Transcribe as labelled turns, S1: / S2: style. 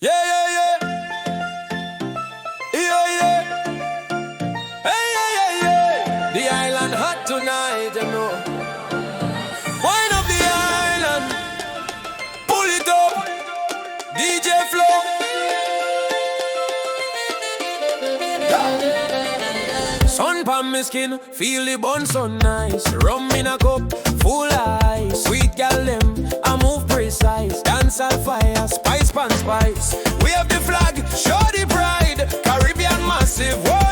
S1: Yeah, yeah, yeah. Yeah, yeah. Hey, yeah, yeah, yeah. The island hot tonight, you know. Whine up the island. Pull it up. DJ Flow. Sun pan my skin, feel the bun so nice. Rum in a cup, full ice. Sweet gal them, I move precise. Dance all fire, spice pan spice. We have the flag, show the pride. Caribbean massive, whoa.